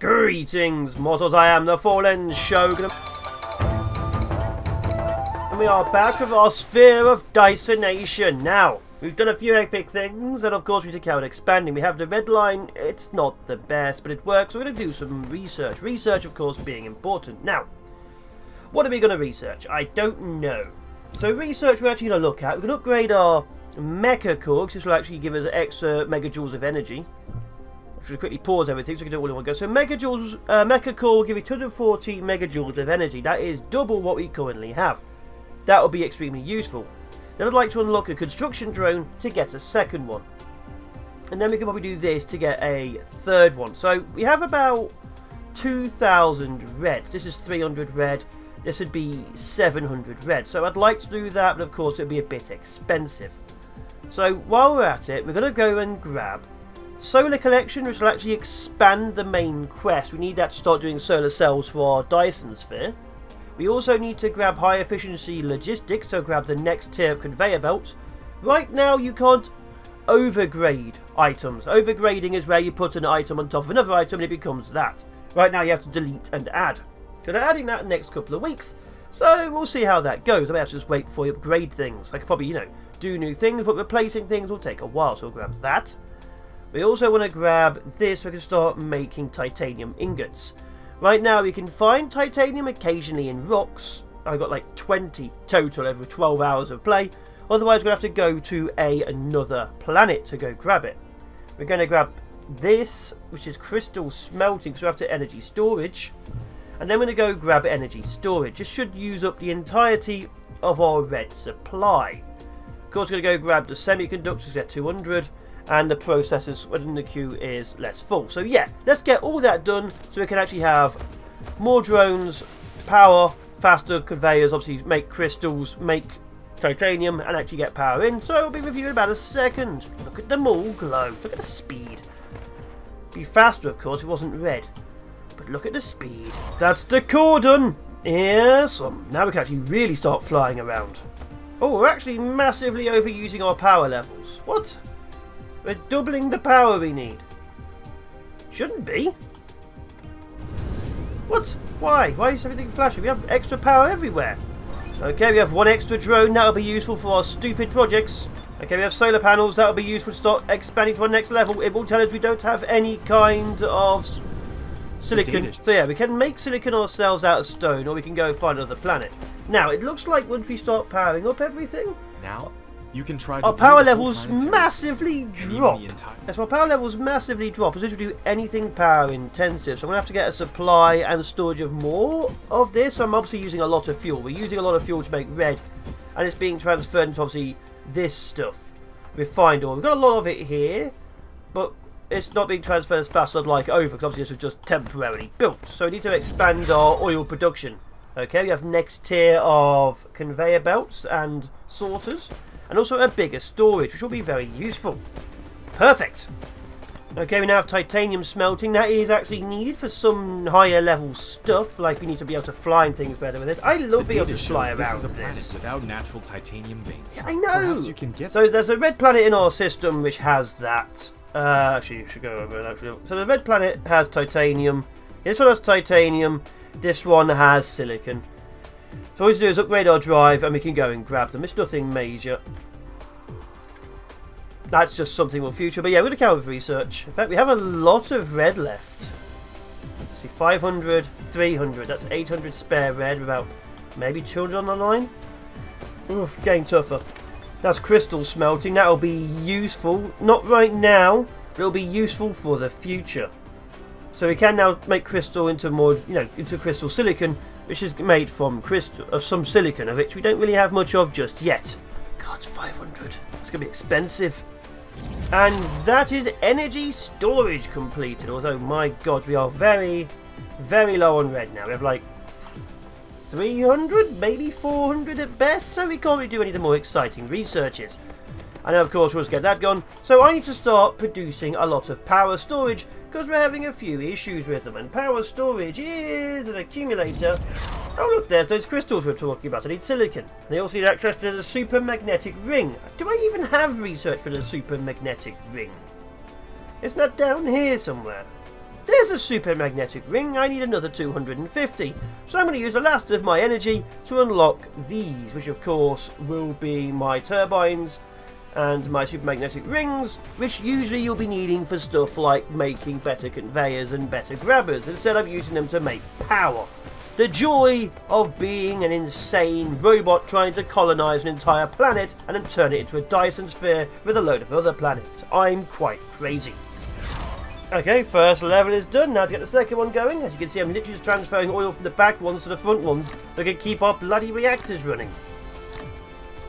Greetings, mortals, I am the Fallen Shogun. And we are back with our Sphere of Dysonation. Now, we've done a few epic things, and of course we take out expanding. We have the red line, it's not the best, but it works, so we're going to do some research. Research, of course, being important. Now, what are we going to research? I don't know. So research we're actually going to look at. We can upgrade our mecha core, because this will actually give us extra megajoules of energy. Should quickly pause everything so we can do it all in one go. So megajoules, mecha core will give you 240 megajoules of energy. That is double what we currently have. That will be extremely useful. Then I'd like to unlock a construction drone to get a second one. And then we can probably do this to get a third one. So we have about 2,000 red. This is 300 red. This would be 700 red. So I'd like to do that, but of course it would be a bit expensive. So while we're at it, we're going to go and grab Solar Collection, which will actually expand the main quest. We need that to start doing solar cells for our Dyson Sphere. We also need to grab High Efficiency Logistics, so grab the next tier of conveyor belts. Right now you can't overgrade items. Overgrading is where you put an item on top of another item and it becomes that. Right now you have to delete and add. So they're adding that in the next couple of weeks. So we'll see how that goes. I may have to just wait before you upgrade things. I could probably, do new things, but replacing things will take a while. So we'll grab that. We also want to grab this so we can start making titanium ingots. Right now we can find titanium occasionally in rocks. I've got like 20 total over 12 hours of play. Otherwise we're going to have to go to another planet to go grab it. We're going to grab this, which is crystal smelting, so we have to energy storage. And then we're going to go grab energy storage. This should use up the entirety of our red supply. Of course we're going to go grab the semiconductors, get 200. And the processors within the queue is less full. So yeah, let's get all that done so we can actually have more drones, power, faster conveyors, obviously make crystals, make titanium, and actually get power in. So I'll be with you in about a second. Look at them all glow. Look at the speed. Be faster, of course, if it wasn't red. But look at the speed. That's the core done. Awesome. Now we can actually really start flying around. Oh, we're actually massively overusing our power levels. What? We're doubling the power we need. Shouldn't be. What? Why? Why is everything flashing? We have extra power everywhere. Okay, we have one extra drone. That'll be useful for our stupid projects. Okay, we have solar panels. That'll be useful to start expanding to our next level. It will tell us we don't have any kind of silicon. So yeah, we can make silicon ourselves out of stone, or we can go find another planet. Now, it looks like once we start powering up everything... Now... you can try our power levels massively drop. Yes, our power levels massively drop as we do anything power intensive. So I'm going to have to get a supply and storage of more of this. I'm obviously using a lot of fuel. We're using a lot of fuel to make red, and it's being transferred into obviously this stuff. Refined oil. We've got a lot of it here, but it's not being transferred as fast as I'd like over, because obviously this was just temporarily built. So we need to expand our oil production. Okay, we have next tier of conveyor belts and sorters. And also a bigger storage, which will be very useful. Perfect. Okay, we now have titanium smelting. That is actually needed for some higher level stuff. Like we need to be able to fly and things better with it. I love being able to fly around this is a planet this. without natural titanium veins. Yeah, I know. Perhaps you can get so there's a red planet in our system which has that. Actually, you should go over it. Actually. So the red planet has titanium. This one has titanium. This one has silicon. So all we have to do is upgrade our drive and we can go and grab them. It's nothing major. That's just something for future. But yeah, we're going to count with research. In fact, we have a lot of red left. Let's see, 500, 300. That's 800 spare red without maybe 200 on the line. Oof, getting tougher. That's crystal smelting. That'll be useful. Not right now, but it'll be useful for the future. So we can now make crystal into more, into crystal silicon, which is made from crystal of some silicon, of which we don't really have much of just yet. God, 500. It's gonna be expensive. And that is energy storage completed. Although, my God, we are very, very low on red now. We have like 300, maybe 400 at best. So we can't really do any of the more exciting researches. And of course, we'll just get that gone. So I need to start producing a lot of power storage, because we're having a few issues with them. And power storage is an accumulator. Oh look, there's those crystals we're talking about. I need silicon. They also need access to the super magnetic ring. Do I even have research for the super magnetic ring? Isn't that down here somewhere? There's a super magnetic ring. I need another 250. So I'm going to use the last of my energy to unlock these, which of course will be my turbines and my super magnetic rings, which usually you'll be needing for stuff like making better conveyors and better grabbers. Instead I'm using them to make power. The joy of being an insane robot trying to colonize an entire planet and then turn it into a Dyson Sphere with a load of other planets. I'm quite crazy. Okay, first level is done. Now to get the second one going. As you can see, I'm literally just transferring oil from the back ones to the front ones that can keep our bloody reactors running.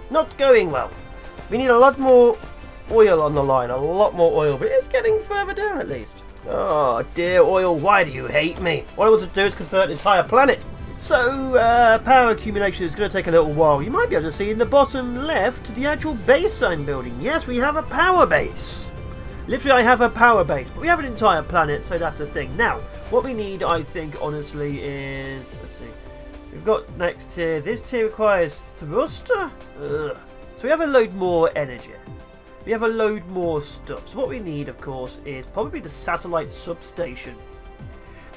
Not going well. We need a lot more oil on the line, a lot more oil, but it's getting further down at least. Oh dear oil, why do you hate me? What I want to do is convert an entire planet. So, power accumulation is going to take a little while. You might be able to see in the bottom left the actual base I'm building. Yes, we have a power base. Literally, I have a power base, but we have an entire planet, so that's the thing. Now, what we need, I think, honestly, is... Let's see. We've got next tier. This tier requires thruster. Ugh. So we have a load more energy. We have a load more stuff. So what we need, of course, is probably the satellite substation.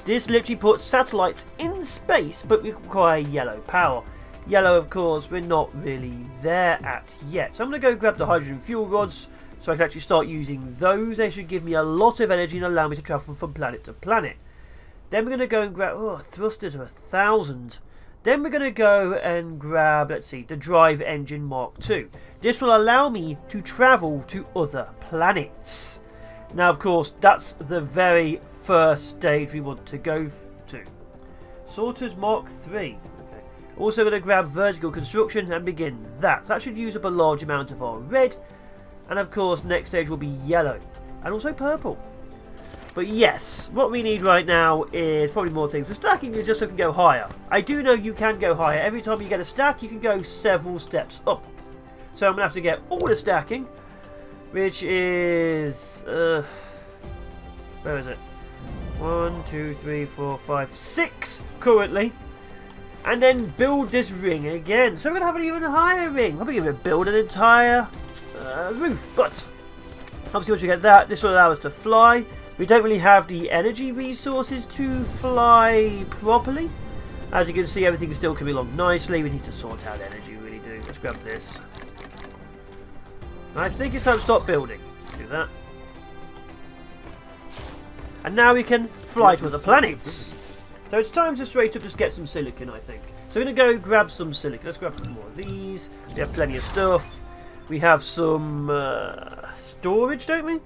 This literally puts satellites in space, but we require yellow power. Yellow, of course, we're not really there at yet. So I'm going to go grab the hydrogen fuel rods so I can actually start using those. They should give me a lot of energy and allow me to travel from planet to planet. Then we're going to go and grab... Oh, thrusters are 1,000. Then we're going to go and grab, let's see, the drive engine Mark II. This will allow me to travel to other planets. Now, of course, that's the very first stage we want to go to. Sorters Mark III. Okay. Also going to grab vertical construction and begin that. So that should use up a large amount of our red. And, of course, next stage will be yellow. And also purple. But yes, what we need right now is probably more things. The stacking is just so we can go higher. I do know you can go higher. Every time you get a stack, you can go several steps up. So I'm going to have to get all the stacking, which is... where is it? 1, 2, 3, 4, 5, 6 currently. And then build this ring again. So we're going to have an even higher ring. Probably going to build an entire roof. But obviously once we get that, this will allow us to fly. We don't really have the energy resources to fly properly. As you can see, everything is still coming along nicely. We need to sort out energy, we really do. Let's grab this. I think it's time to stop building. Do that. And now we can fly to other planets. So it's time to straight up just get some silicon, I think. So we're going to go grab some silicon. Let's grab some more of these. We have plenty of stuff. We have some storage, don't we?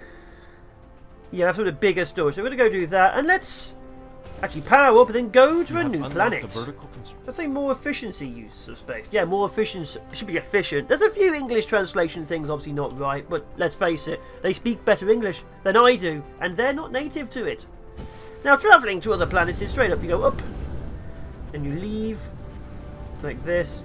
Yeah, I have some of the bigger storage. So we're going to go do that. And let's actually power up and then go to a new planet. Let's say more efficiency use of space. Yeah, more efficiency. It should be efficient. There's a few English translation things obviously not right. But let's face it, they speak better English than I do. And they're not native to it. Now, travelling to other planets is straight up. You go up. And you leave. Like this.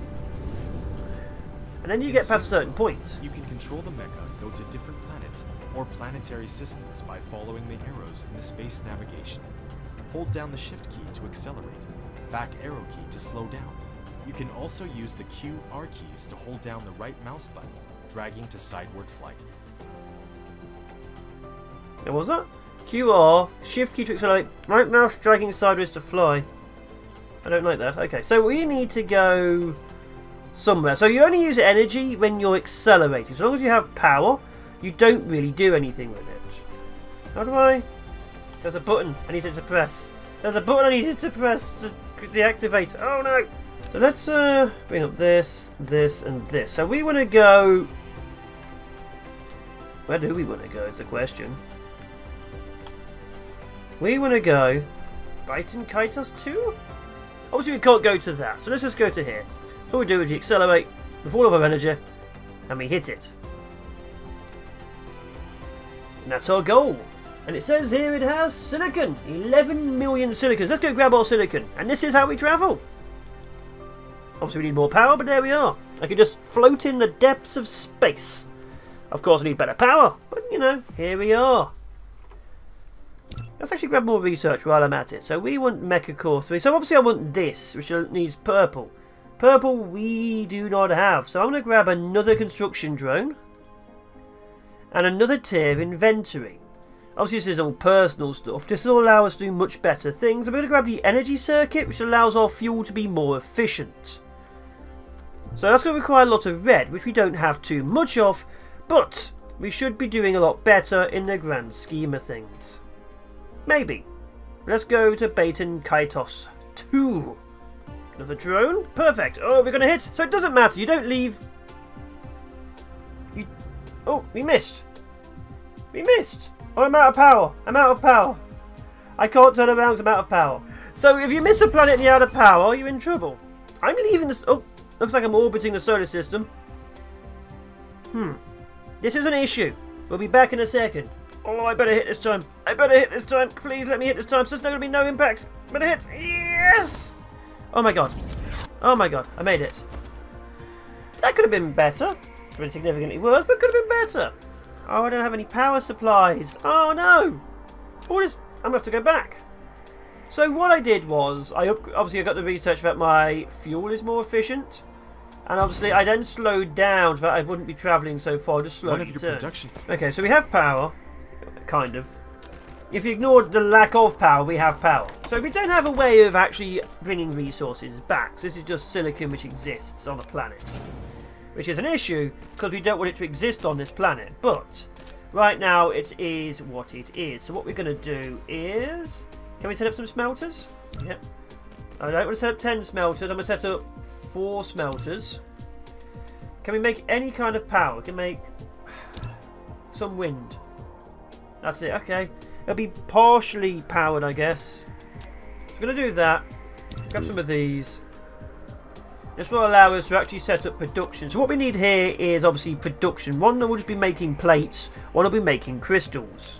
And then you get past a certain point. You can control the mecha, go to different planets or planetary systems by following the arrows in the space navigation. Hold down the shift key to accelerate, back arrow key to slow down. You can also use the Q, R keys to hold down the right mouse button, dragging to sideward flight. What was that? QR, shift key to accelerate, right mouse dragging sideways to fly. I don't like that. Okay, so we need to go somewhere. So you only use energy when you're accelerating. So long as you have power, you don't really do anything with it. How do I... There's a button I needed to press. There's a button I needed to press to deactivate. Oh no! So let's bring up this, this, and this. So we want to go... Where do we want to go is the question. We want to go... Dyson Kaitos 2? Obviously we can't go to that. So let's just go to here. So what we do is we accelerate with all of our energy and we hit it. And that's our goal. And it says here it has silicon. 11 million silicons. Let's go grab our silicon. And this is how we travel. Obviously we need more power, but there we are. I can just float in the depths of space. Of course I need better power. But, you know, here we are. Let's actually grab more research while I'm at it. So we want Mecha Core 3. So obviously I want this, which needs purple. Purple we do not have. So I'm going to grab another construction drone. And another tier of inventory. Obviously this is all personal stuff. This will allow us to do much better things. I'm going to grab the energy circuit, which allows our fuel to be more efficient. So that's going to require a lot of red, which we don't have too much of, but we should be doing a lot better in the grand scheme of things. Maybe. Let's go to Baton Kaitos 2. Another drone. Perfect. Oh, we're going to hit. So it doesn't matter. You don't leave. Oh, we missed. We missed. Oh, I'm out of power. I'm out of power. I can't turn around because I'm out of power. So if you miss a planet and you're out of power, you're in trouble. I'm leaving this. Oh, looks like I'm orbiting the solar system. This is an issue. We'll be back in a second. Oh, I better hit this time. I better hit this time. Please let me hit this time so there's not going to be no impact. Better hit. Yes! Oh my god. Oh my god. I made it. That could have been better. Could have been significantly worse, but could have been better. Oh, I don't have any power supplies. Oh no. All this, I'm going to have to go back. So what I did was, obviously I got the research that my fuel is more efficient. And obviously I then slowed down so that I wouldn't be travelling so far, just slowly turn. Okay, so we have power. Kind of. If you ignore the lack of power, we have power. So we don't have a way of actually bringing resources back. So this is just silicon which exists on a planet. Which is an issue, because we don't want it to exist on this planet. But, right now, it is what it is. So what we're going to do is... Can we set up some smelters? Yep. I don't want to set up 10 smelters. I'm going to set up 4 smelters. Can we make any kind of power? We can make some wind. That's it, okay. It'll be partially powered, I guess. So we're going to do that. Grab some of these. This will allow us to actually set up production. So what we need here is obviously production. One will just be making plates. One will be making crystals.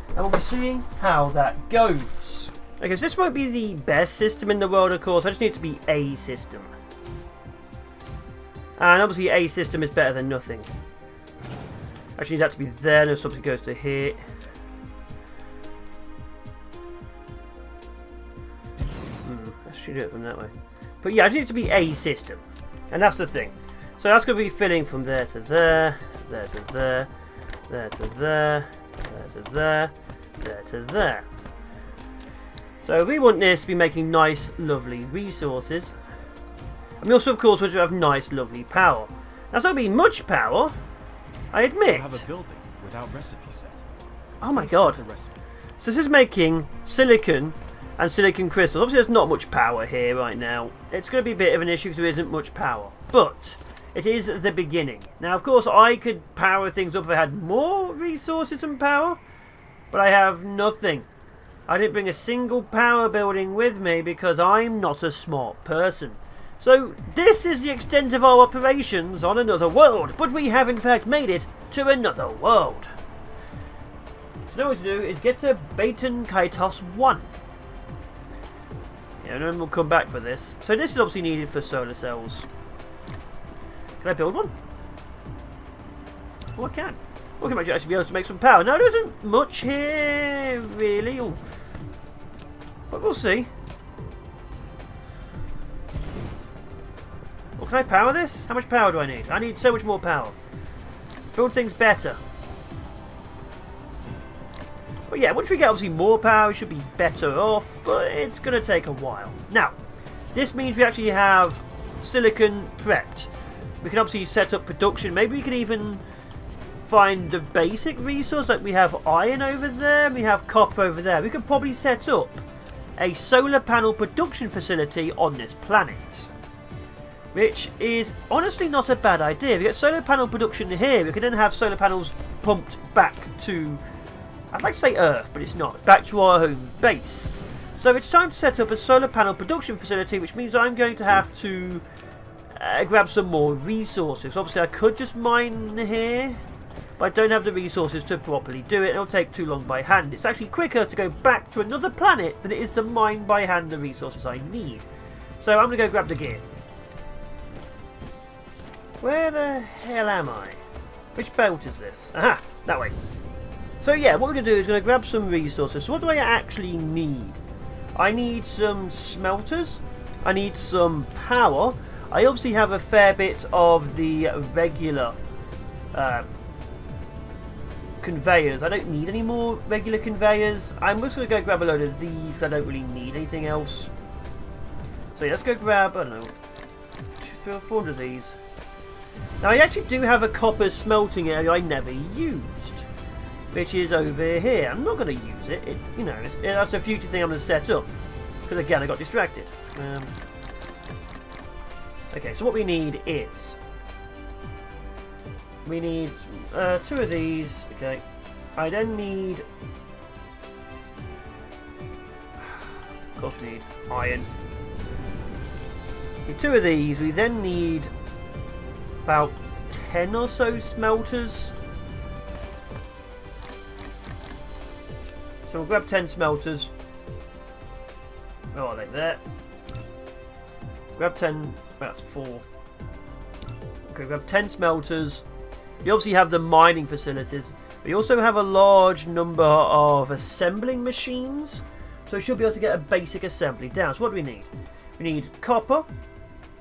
And we'll be seeing how that goes. Okay, so this won't be the best system in the world, of course. I just need it to be a system. And obviously a system is better than nothing. Actually, need that to be there, and something goes to here. Let's shoot it from that way. But yeah, I just need it to be a system. And that's the thing. So that's going to be filling from there to there, there to there, there to there, there to there, there to there. So we want this to be making nice, lovely resources. And we also, of course, want to have nice, lovely power. Now, it's not going to be much power. I admit. You have a building without recipe set. Oh my god. So this is making silicon and silicon crystals. Obviously there's not much power here right now. It's going to be a bit of an issue because there isn't much power. But it is the beginning. Now of course I could power things up if I had more resources and power. But I have nothing. I didn't bring a single power building with me because I'm not a smart person. So this is the extent of our operations on another world, but we have in fact made it to another world. So now what to do is get to Baton Kaitos 1. Yeah, and then we'll come back for this. So this is obviously needed for solar cells. Can I build one? Oh, I can. We can actually be able to make some power. Now there isn't much here, really. Ooh. But we'll see. Well, can I power this? How much power do I need? I need so much more power. Build things better. But yeah, once we get obviously more power, we should be better off, but it's going to take a while. Now, this means we actually have silicon prepped. We can obviously set up production. Maybe we can even find the basic resource, like we have iron over there, and we have copper over there. We could probably set up a solar panel production facility on this planet. Which is honestly not a bad idea. If we get solar panel production here, we can then have solar panels pumped back to, I'd like to say Earth, but it's not, back to our home base. So it's time to set up a solar panel production facility, which means I'm going to have to grab some more resources. Obviously I could just mine here, but I don't have the resources to properly do it. It'll take too long by hand. It's actually quicker to go back to another planet than it is to mine by hand the resources I need. So I'm going to go grab the gear. Where the hell am I? Which belt is this? Aha! That way. So yeah, what we're going to do is going to grab some resources. So what do I actually need? I need some smelters. I need some power. I obviously have a fair bit of the regular conveyors. I don't need any more regular conveyors. I'm just going to go grab a load of these because I don't really need anything else. So yeah, let's go grab, I don't know, 3 or 4 of these. Now I actually do have a copper smelting area I never used, which is over here. I'm not going to use it. You know, that's a future thing I'm going to set up. Because again, I got distracted. Okay, so what we need is... we need 2 of these. Okay. I then need... of course we need iron. We need 2 of these. We then need about 10 or so smelters. So we'll grab 10 smelters. Oh, are they there? Grab 10. That's 4. Okay, grab 10 smelters. You obviously have the mining facilities, but you also have a large number of assembling machines. So you should be able to get a basic assembly down. So what do we need? We need copper,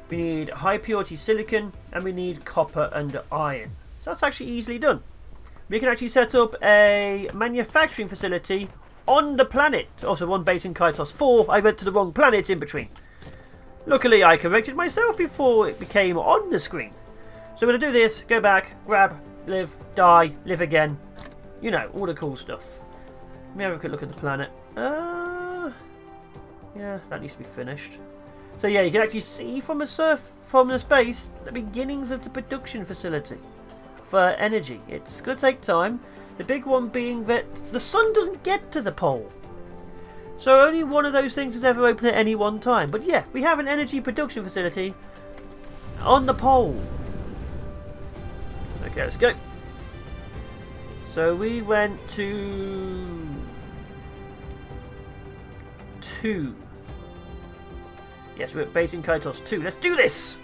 we need high purity silicon, and we need copper and iron. So that's actually easily done. We can actually set up a manufacturing facility on the planet. Also one base in Kaitos 4. I went to the wrong planet in between. Luckily I corrected myself before it became on the screen. So we're going to do this, go back, grab, live, die, live again. You know, all the cool stuff. Let me have a quick look at the planet. Yeah, that needs to be finished. So yeah, you can actually see from the space the beginnings of the production facility for energy. It's going to take time. The big one being that the sun doesn't get to the pole. So only one of those things is ever open at any one time. But yeah, we have an energy production facility on the pole. Okay, let's go. So we went to 2. Yes, we're at Baiting Kaitos 2. Let's do this!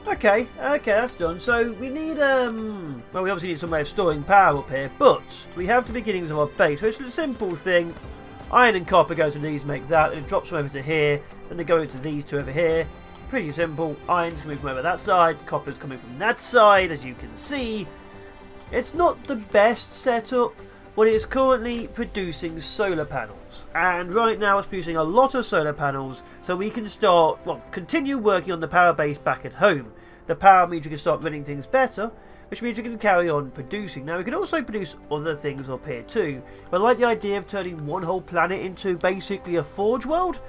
Okay, that's done. So we need, well, we obviously need some way of storing power up here, but we have the beginnings of our base. So it's a simple thing. Iron and copper go to these, make that, and it drops them over to here, then they go into these 2 over here. Pretty simple. Iron's coming from over that side, copper's coming from that side, as you can see. It's not the best setup, but it is currently producing solar panels. And right now it's producing a lot of solar panels, so we can start, well, continue working on the power base back at home. The power means we can start running things better, which means we can carry on producing. Now we can also produce other things up here too. But I like the idea of turning one whole planet into basically a forge world.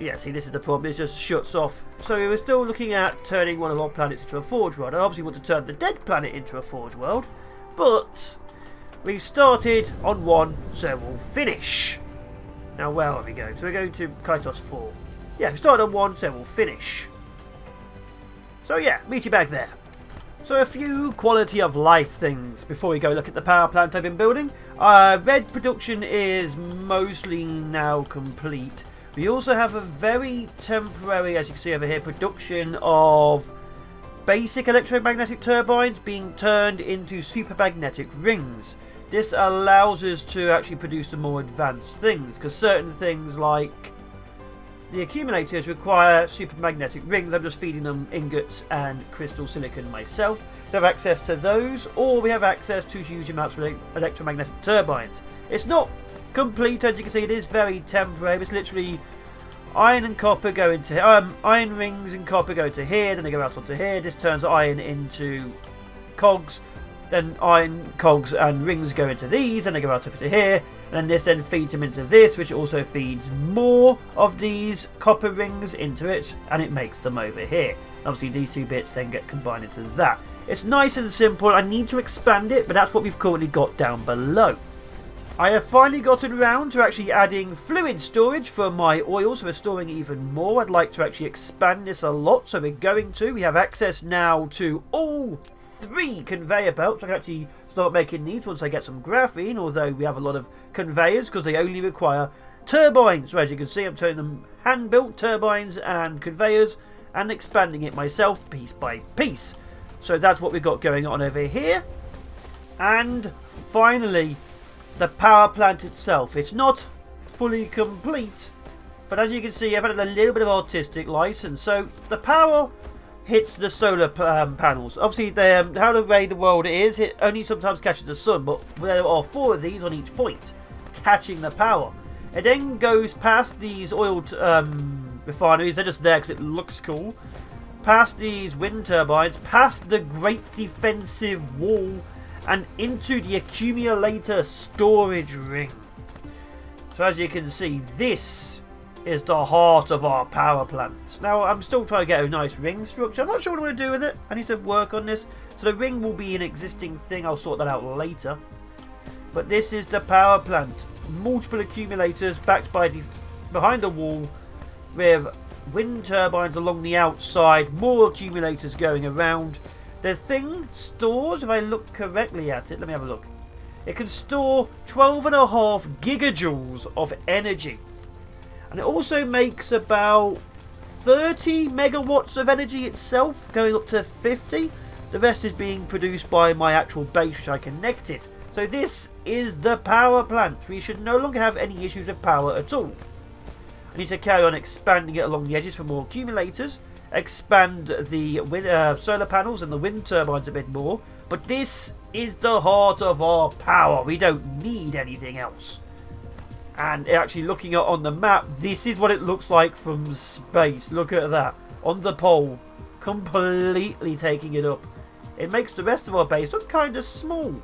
Yeah, see, this is the problem. It just shuts off. So we were still looking at turning one of our planets into a forge world. I obviously want to turn the dead planet into a forge world, but we've started on 1, so we'll finish. Now where are we going? So we're going to Kaitos 4. Yeah, we started on 1, so we'll finish. So yeah, meet you back there. So a few quality of life things before we go look at the power plant I've been building. Red production is mostly now complete. We also have a very temporary, as you can see over here, production of basic electromagnetic turbines being turned into supermagnetic rings. This allows us to actually produce the more advanced things, because certain things like the accumulators require supermagnetic rings. I'm just feeding them ingots and crystal silicon myself to have access to those, or we have access to huge amounts of electromagnetic turbines. It's not complete, as you can see. It is very temporary. It's literally iron and copper go into iron rings and copper go to here, then they go out onto here. This turns iron into cogs, then iron cogs and rings go into these, and they go out to here, and this then feeds them into this, which also feeds more of these copper rings into it, and it makes them over here. Obviously these 2 bits then get combined into that. It's nice and simple. I need to expand it, but that's what we've currently got down below. I have finally gotten around to actually adding fluid storage for my oil, so we're storing even more. I'd like to actually expand this a lot, so we're going to. We have access now to all 3 conveyor belts. I can actually start making these once I get some graphene, although we have a lot of conveyors because they only require turbines. So as you can see, I'm turning them hand-built turbines and conveyors and expanding it myself piece by piece. So that's what we've got going on over here. And finally, the power plant itself. It's not fully complete, but as you can see, I've added a little bit of artistic license. So the power hits the solar panels. Obviously, how the way the world is, it only sometimes catches the sun, but there are 4 of these on each point, catching the power. It then goes past these oil refineries. They're just there because it looks cool. Past these wind turbines, past the great defensive wall, and into the accumulator storage ring. So as you can see, this is the heart of our power plant. Now, I'm still trying to get a nice ring structure. I'm not sure what I'm going to do with it. I need to work on this. So the ring will be an existing thing. I'll sort that out later. But this is the power plant. Multiple accumulators backed by behind the wall with wind turbines along the outside. More accumulators going around. The thing stores, if I look correctly at it, let me have a look. It can store 12.5 gigajoules of energy. And it also makes about 30 megawatts of energy itself, going up to 50. The rest is being produced by my actual base, which I connected. So this is the power plant. We should no longer have any issues with power at all. I need to carry on expanding it along the edges for more accumulators. Expand the solar panels and the wind turbines a bit more. But this is the heart of our power. We don't need anything else. And actually looking at on the map, this is what it looks like from space. Look at that. On the pole. Completely taking it up. It makes the rest of our base look kind of small.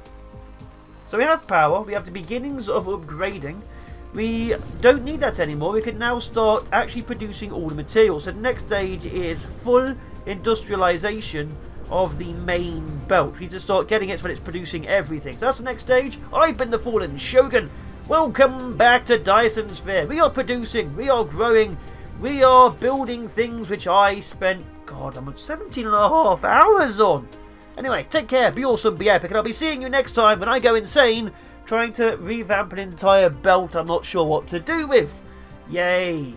So we have power. We have the beginnings of upgrading. We don't need that anymore. We can now start actually producing all the materials. So the next stage is full industrialization of the main belt. We need to start getting it so that it's producing everything. So that's the next stage. I've been the Fallen Shogun. Welcome back to Dyson Sphere. We are producing, we are growing, we are building things which I spent, God, I'm 17.5 hours on. Anyway, take care, be awesome, be epic, and I'll be seeing you next time when I go insane trying to revamp an entire belt I'm not sure what to do with. Yay.